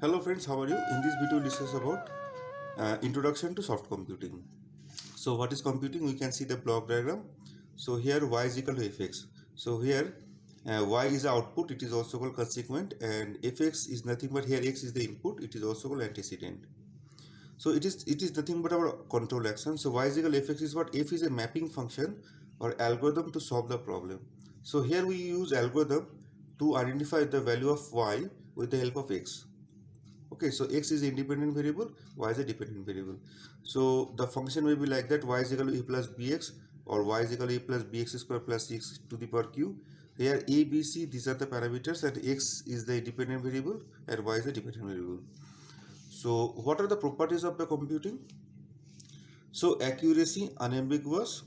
Hello friends, how are you? In this video, we'll discuss about introduction to soft computing. So what is computing? We can see the block diagram. So here y is equal to fx. So here y is the output, it is also called consequent, and fx is nothing but here x is the input, it is also called antecedent. So it is nothing but our control action. So y is equal to fx is what? F is a mapping function or algorithm to solve the problem. So here we use algorithm to identify the value of y with the help of x. Okay, so x is independent variable, y is a dependent variable. So the function will be like that: y is equal to a plus bx, or y is equal to a plus bx square plus 6 to the power q. Here a, b, c, these are the parameters, and x is the independent variable and y is the dependent variable. So what are the properties of the computing? So accuracy, unambiguous,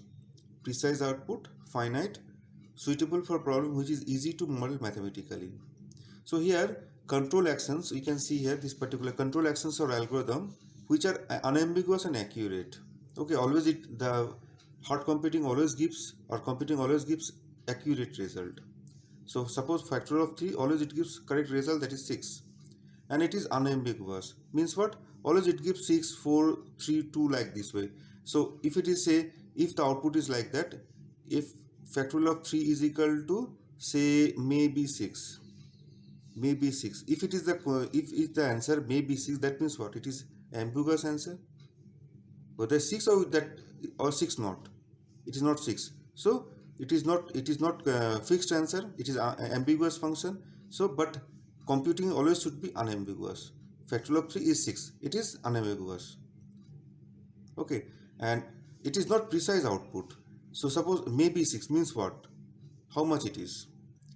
precise output, finite, suitable for problem which is easy to model mathematically. So here control actions, we can see here this particular control actions or algorithm which are unambiguous and accurate. Okay, always the hard computing always gives, or computing always gives accurate result. So suppose factorial of 3, always it gives correct result, that is 6, and it is unambiguous, means what? Always it gives 6 4 3 2 like this way. So if it is, say, if the output is like that, if factorial of 3 is equal to, say, maybe 6, maybe 6, if it is the if the answer may be 6, that means what? It is ambiguous answer, whether 6 or that, or 6 not, it is not 6. So it is not fixed answer, it is ambiguous function. So but computing always should be unambiguous. Factorial of 3 is 6, it is unambiguous. Okay, and it is not precise output. So suppose maybe 6 means what? How much it is?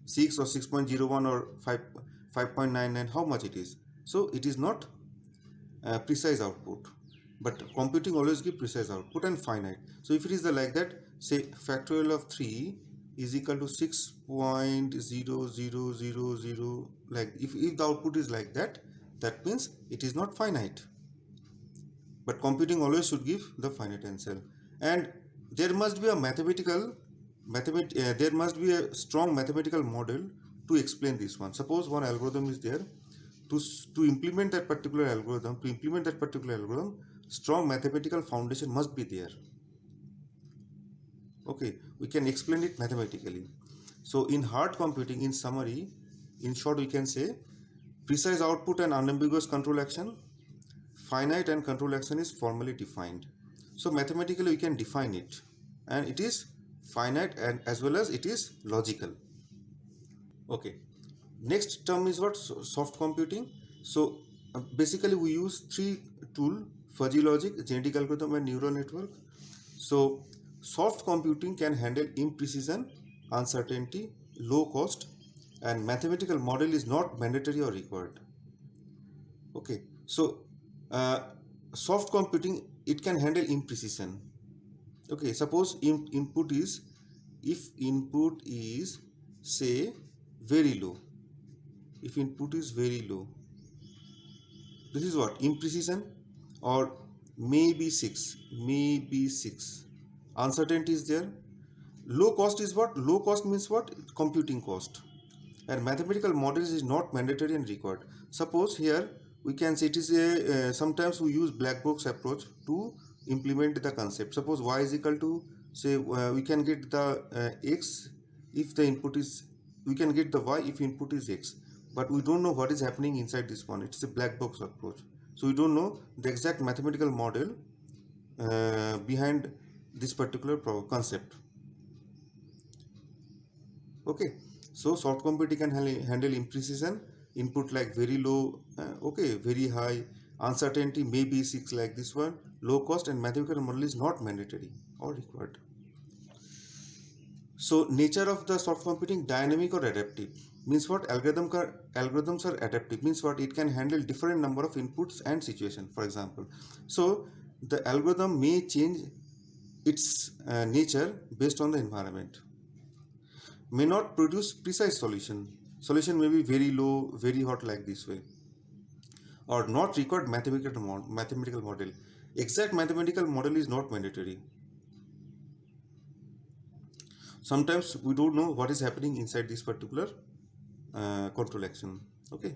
6 or 6.01 or 5.99, how much it is? So it is not precise output, but computing always give precise output and finite. So if it is the like that, say factorial of 3 is equal to 6.0000, like if the output is like that, that means it is not finite, but computing always should give the finite answer. And there must be a there must be a strong mathematical model to explain this one. Suppose one algorithm is there, to implement that particular algorithm, strong mathematical foundation must be there. Okay, we can explain it mathematically. So in hard computing, in summary, in short, we can say precise output and unambiguous control action, finite and control action is formally defined. So mathematically we can define it, and it is finite and as well as it is logical. Okay, next term is what? Soft computing. So basically we use three tool: fuzzy logic, genetic algorithm, and neural network. So soft computing can handle imprecision, uncertainty, low cost, and mathematical model is not mandatory or required. Okay, so uh, soft computing, it can handle imprecision. Okay, suppose input is, if input is, say, very low, if input is very low, this is what? Imprecision. Or maybe 6, uncertainty is there. Low cost is what? Low cost means what? Computing cost. And mathematical models is not mandatory and required. Suppose here we can say it is a sometimes we use black box approach to implement the concept. Suppose y is equal to, say, we can get the x if the input is, we can get the y if input is x, but we don't know what is happening inside this one. It's a black box approach, so we don't know the exact mathematical model behind this particular concept. Okay, so soft computing can handle imprecision, input like very low, okay, very high, uncertainty maybe 6 like this one, low cost, and mathematical model is not mandatory or required. So nature of the soft computing: dynamic or adaptive. Means what? Algorithms are adaptive, means what? It can handle different number of inputs and situation, for example. So the algorithm may change its nature based on the environment, may not produce precise solution may be very low, very hot like this way, or not required mathematical model. Exact mathematical model is not mandatory. Sometimes we don't know what is happening inside this particular control action. Okay,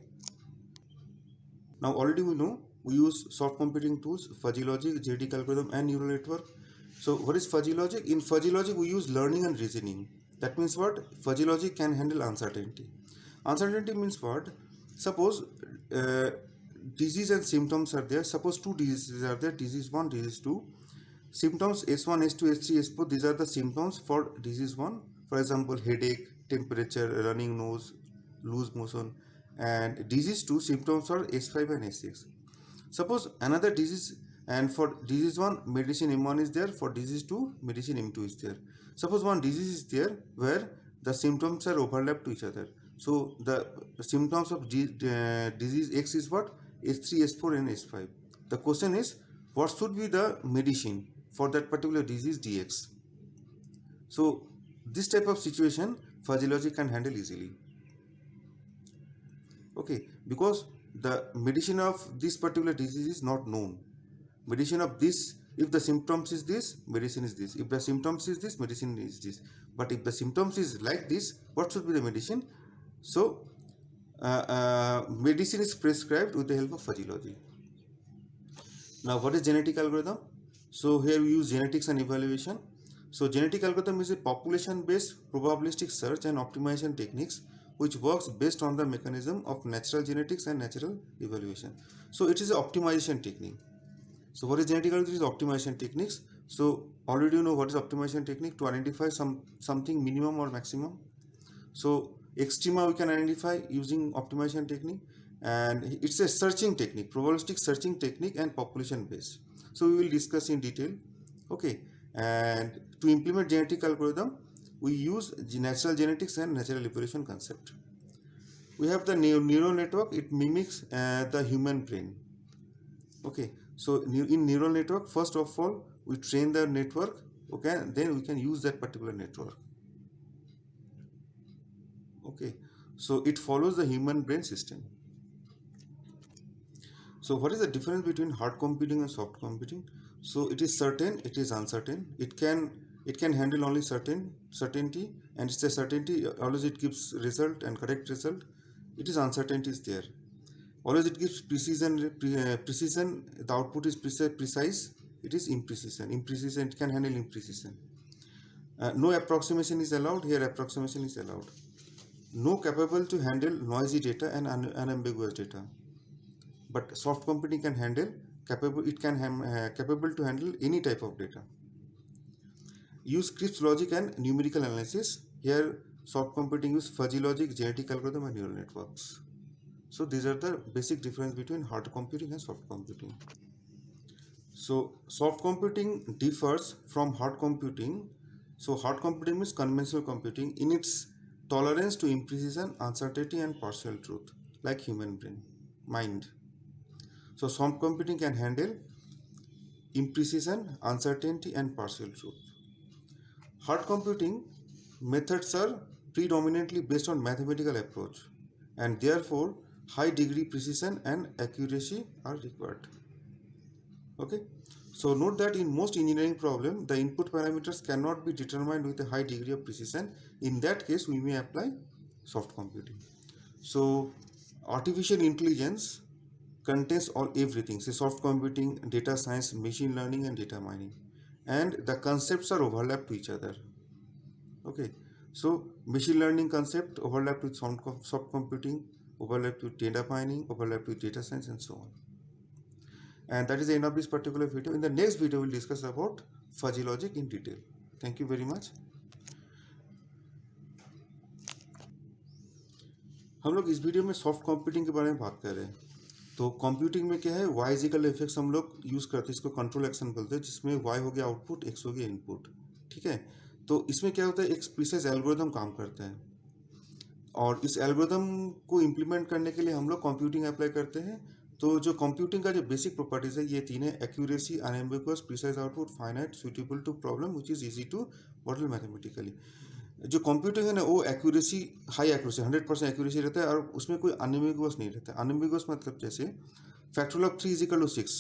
Now already we know we use soft computing tools, fuzzy logic, genetic algorithm, and neural network. So what is fuzzy logic? In fuzzy logic we use learning and reasoning. That means what? Fuzzy logic can handle uncertainty. Uncertainty means what? Suppose disease and symptoms are there. Suppose two diseases are there, disease 1, disease 2. Symptoms S1, S2, S3, S4, these are the symptoms for disease 1. For example, headache, temperature, running nose, loose motion. And disease 2 symptoms are S5 and S6. Suppose another disease, and for disease 1 medicine M1 is there, for disease 2 medicine M2 is there. Suppose one disease is there where the symptoms are overlapped to each other. So the symptoms of disease X is what? S3, S4 and S5. The question is, what should be the medicine for that particular disease DX? So this type of situation fuzzy logic can handle easily. Okay, because the medicine of this particular disease is not known. Medicine of this, if the symptoms is this, medicine is this. If the symptoms is this, medicine is this. But if the symptoms is like this, what should be the medicine? So medicine is prescribed with the help of fuzzy logic. Now what is genetic algorithm? So here we use genetics and evaluation. So genetic algorithm is a population-based probabilistic search and optimization techniques which works based on the mechanism of natural genetics and natural evaluation. So it is an optimization technique. So what is genetic algorithm? It is optimization techniques. So already you know what is optimization technique, to identify something minimum or maximum. So extrema we can identify using optimization technique, and it's a searching technique, probabilistic searching technique and population based. So we will discuss in detail. Okay, and to implement genetic algorithm we use natural genetics and natural evolution concept. We have the neural network. It mimics the human brain. Okay, so in neural network, first of all we train the network. Okay, then we can use that particular network. Okay, so it follows the human brain system. So what is the difference between hard computing and soft computing? So it is certain, it is uncertain. It can handle only certainty, and it's a certainty. Always it gives result and correct result. It is uncertainty is there. Always it gives precision. Precision. The output is precise. It is imprecision. Imprecision. It can handle imprecision. No approximation is allowed. Here approximation is allowed. No capable to handle noisy data and unambiguous data. But soft computing can handle capable. It can capable to handle any type of data. Use Crisp logic and numerical analysis. Here soft computing use fuzzy logic, genetic algorithm and neural networks. So these are the basic difference between hard computing and soft computing. So soft computing differs from hard computing. So hard computing means conventional computing in its tolerance to imprecision, uncertainty and partial truth, like human brain, mind. So soft computing can handle imprecision, uncertainty and partial truth. Hard computing methods are predominantly based on mathematical approach, and therefore high degree precision and accuracy are required. Okay, so note that in most engineering problem the input parameters cannot be determined with a high degree of precision. In that case we may apply soft computing. So artificial intelligence contains everything, say soft computing, data science, machine learning and data mining, and the concepts are overlapped to each other. Okay, so machine learning concept overlapped with soft computing, overlapped with data mining, overlapped with data science and so on. And that is the end of this particular video. In the next video we will discuss about fuzzy logic in detail. Thank you very much. हम लोग इस video में soft computing के बारे में बात कर रहे हैं. तो कंप्यूटिंग में क्या है, वाई इजिकल एफएक्स हम लोग यूज़ करते हैं, इसको कंट्रोल एक्शन बोलते हैं, जिसमें वाई हो गया आउटपुट, एक्स हो गया इनपुट. ठीक है, तो इसमें क्या होता है, एक प्रीसाइज एल्गोरिथम काम करता है, और इस एल्गोरिथम को इम्प्लीमेंट करने के लिए हम लोग कंप्यूटिंग अप्लाई करते हैं. तो जो कंप्यूटिंग का जो बेसिक प्रॉपर्टीज है ये तीन है: accuracy, unambiguous, precise output, finite, suitable to problem which is easy to model mathematically. जो कंप्यूटिंग है ना वो एक्यूरेसी, हाई एक्यूरेसी, 100% एक्यूरेसी रहता है, और उसमें कोई अनएम्बिगुअस नहीं रहता है. अनएम्बिगुअस मतलब जैसे factorial of 3 is equal to 6.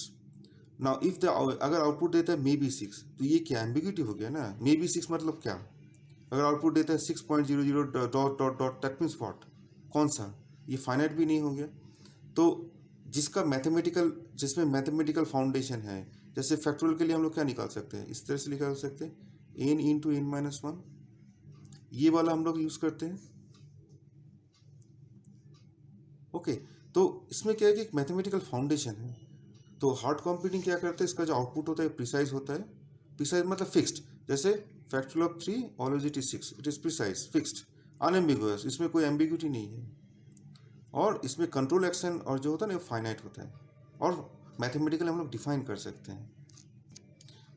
Now if the अगर आउटपुट देता है मे बी 6, तो ये क्या एम्बिग्यूटी हो गया ना. मे बी 6 मतलब क्या, अगर आउटपुट देता है 6.00 dot dot dot, that means what, कौन सा, ये फाइनाइट भी नहीं हो गया. तो जिसका मैथमेटिकल, जिसमें मैथमेटिकल फाउंडेशन है। जैसे फैक्टोरियल के लिए हम लोग क्या निकाल सकते हैं, इस तरह से निकाल सकते हैं n into n minus one, ये वाला हम लोग यूज़ करते हैं। ओके, तो इसमें क्या है कि एक मैथमेटिकल फाउंडेशन है। तो हार्ड कंप्यूटिंग क्या करते हैं, इसका जो आउटपुट होता है प्रिसाइज होता है। प्रिसाइज मतलब फिक्स्ड, जैसे factorial of 3 always it is 6, it is precise, fixed, unambiguous, इसमें कोई एम्बिग्यूटी नहीं है। और इसमें कंट्रोल एक्शन और जो होता है ना वो फाइनाइट होता है, और मैथमेटिकली हम लोग डिफाइन कर सकते हैं।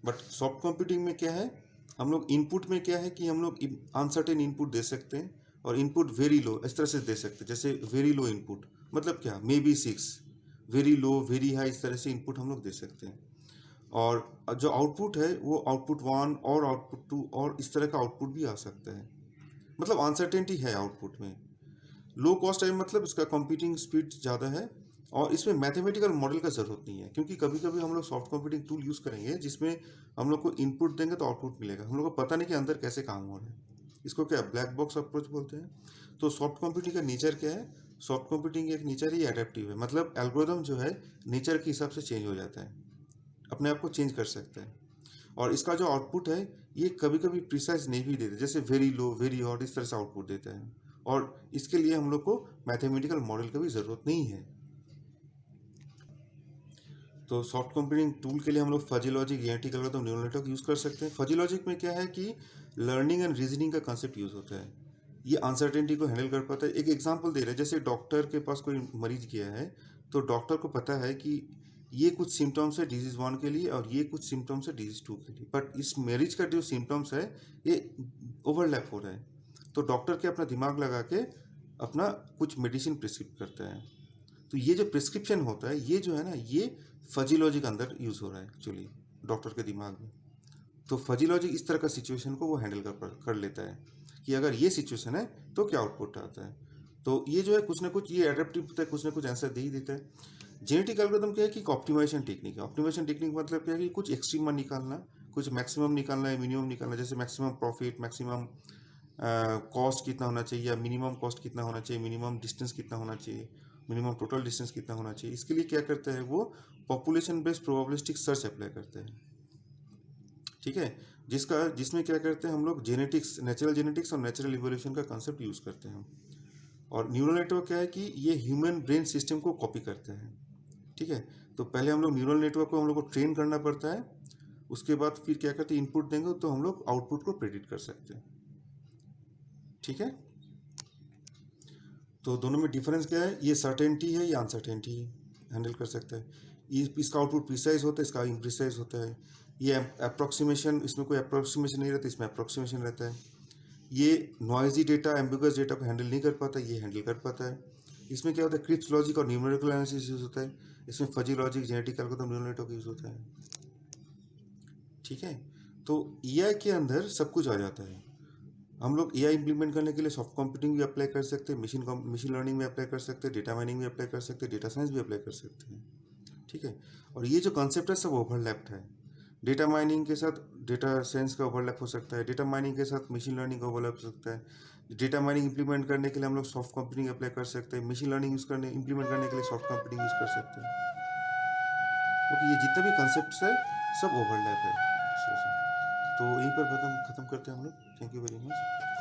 बट सॉफ्ट कंप्यूटिंग में क्या है, हम लोग इनपुट में क्या है कि हम लोग अनसर्टेन इनपुट दे सकते हैं, और इनपुट वेरी लो इस तरह से दे सकते हैं। जैसे वेरी लो इनपुट मतलब क्या, may be 6, very low, very high, इस तरह से इनपुट हम लोग दे सकते हैं। और जो आउटपुट है वो आउटपुट 1 और आउटपुट 2 और इस तरह का आउटपुट भी आ सकता है। मतलब अनसर्टेनिटी है आउटपुट में। लो कॉस्ट टाइम मतलब इसका कंप्यूटिंग स्पीड ज़्यादा है, और इसमें मैथमेटिकल मॉडल का ज़रूरत नहीं है, क्योंकि कभी कभी हम लोग सॉफ्ट कंप्यूटिंग टूल यूज़ करेंगे जिसमें हम लोग को इनपुट देंगे तो आउटपुट मिलेगा, हम लोग को पता नहीं कि अंदर कैसे काम हो रहा है। इसको क्या ब्लैक बॉक्स अप्रोच बोलते हैं। तो सॉफ्ट कंप्यूटिंग का नेचर क्या है, सॉफ्ट कंप्यूटिंग एक नेचर ही एडेप्टिव है, मतलब एल्गोरिदम जो है नेचर के हिसाब से चेंज हो जाता है, अपने आप को चेंज कर सकता है। और इसका जो आउटपुट है ये कभी कभी प्रिसाइज नहीं भी देता, जैसे वेरी लो, वेरी हॉट, इस तरह से आउटपुट देता है। और इसके लिए हम लोग को मैथमेटिकल मॉडल की भी ज़रूरत नहीं है। तो सॉफ्ट कंप्यूटिंग टूल के लिए हम लोग fuzzy logic, genetic algorithm, neural network use कर सकते हैं। फजी लॉजिक में क्या है कि लर्निंग एंड रीजनिंग का कंसेप्ट यूज़ होता है, ये अनसर्टेनिटी को हैंडल कर पाता है। एक एग्जांपल दे रहे हैं, जैसे डॉक्टर के पास कोई मरीज गया है, तो डॉक्टर को पता है कि ये कुछ सिम्टम्स है डिजीज़ 1 के लिए और ये कुछ सिम्टम्स है डिजीज़ 2 के लिए, बट इस मरीज का जो सिम्टम्स है ये ओवरलैप हो रहा है। तो डॉक्टर के अपना दिमाग लगा के अपना कुछ मेडिसिन प्रिस्क्रिप्ट करता है। तो ये जो प्रिस्क्रिप्शन होता है ये जो है ना, ये फजी लॉजिक अंदर यूज़ हो रहा है एक्चुअली डॉक्टर के दिमाग में। तो फजी लॉजिक इस तरह का सिचुएशन को वो हैंडल कर लेता है कि अगर ये सिचुएशन है तो क्या आउटपुट आता है। तो ये जो है कुछ ना कुछ ये एडेप्टिव होता है, कुछ ना कुछ आंसर दे ही देता है। जेनेटिक एल्गोरिथम क्या है कि ऑप्टिमाइजेशन टेक्निक है। ऑप्टिमाइजेशन टेक्निक मतलब क्या है कि कुछ एक्सट्रीम निकालना, कुछ मैक्सिमम निकालना है, मिनिमम निकालना, जैसे मैक्सिमम प्रॉफिट, मैक्सिमम कॉस्ट कितना होना चाहिए, या मिनिमम कॉस्ट कितना होना चाहिए, मिनिमम डिस्टेंस कितना होना चाहिए, मिनिमम टोटल डिस्टेंस कितना होना चाहिए। इसके लिए क्या करता है वो population based probabilistic search apply करते हैं। ठीक है, जिसमें क्या करते हैं हम लोग जेनेटिक्स, नेचुरल जेनेटिक्स और नेचुरल इवोल्यूशन का कंसेप्ट यूज़ करते हैं। और न्यूरल नेटवर्क क्या है कि ये ह्यूमन ब्रेन सिस्टम को कॉपी करते हैं। ठीक है, तो पहले हम लोग न्यूरल नेटवर्क को हम लोग को ट्रेन करना पड़ता है, उसके बाद फिर क्या करते हैं इनपुट देंगे तो हम लोग आउटपुट को प्रेडिक्ट कर सकते हैं। ठीक है, तो दोनों में डिफरेंस क्या है, ये सर्टेनिटी है, ये अनसर्टेनिटी हैंडल कर सकता है। ये इसका आउटपुट प्रिसाइज होता है, इसका इम्प्रिसाइज होता है। ये अप्रोक्सीमेशन, इसमें कोई अप्रोक्सीमेशन नहीं रहता, इसमें अप्रोक्सीमेशन रहता है। ये नॉइजी डेटा, एम्बिगस डेटा को हैंडल नहीं कर पाता, ये हैंडल कर पाता है। इसमें क्या होता है क्रिप्स लॉजिक और न्यूमेरिकल एनालिसिस यूज होता है। इसमें fuzzy logic, genetic algorithm, neural network use होता है। ठीक है, तो एआई के अंदर सब कुछ आ जाता है। हम लोग एआई इंप्लीमेंट करने के लिए सॉफ्ट कंप्यूटिंग भी अप्लाई कर सकते हैं, मशीन लर्निंग भी अप्लाई कर सकते हैं, डेटा माइनिंग भी अप्लाई कर सकते हैं, डेटा साइंस भी अप्लाई कर सकते हैं। ठीक है, और ये जो कॉन्सेप्ट है सब ओवरलैप्ड है। डेटा माइनिंग के साथ डेटा साइंस का ओवरलैप हो सकता है, डेटा माइनिंग के साथ मशीन लर्निंग का ओवरलैप हो सकता है। डेटा माइनिंग इंप्लीमेंट करने के लिए हम लोग सॉफ्ट कंप्यूटिंग अप्लाई कर सकते हैं, मशीन लर्निंग यूज़ करने इंप्लीमेंट करने के लिए सॉफ्ट कंप्यूटिंग यूज़ कर सकते हैं। क्योंकि ये जितने भी कॉन्सेप्ट्स है सब ओवरलैप है। तो यहीं पर खत्म करते हैं हम लोग। Thank you very much.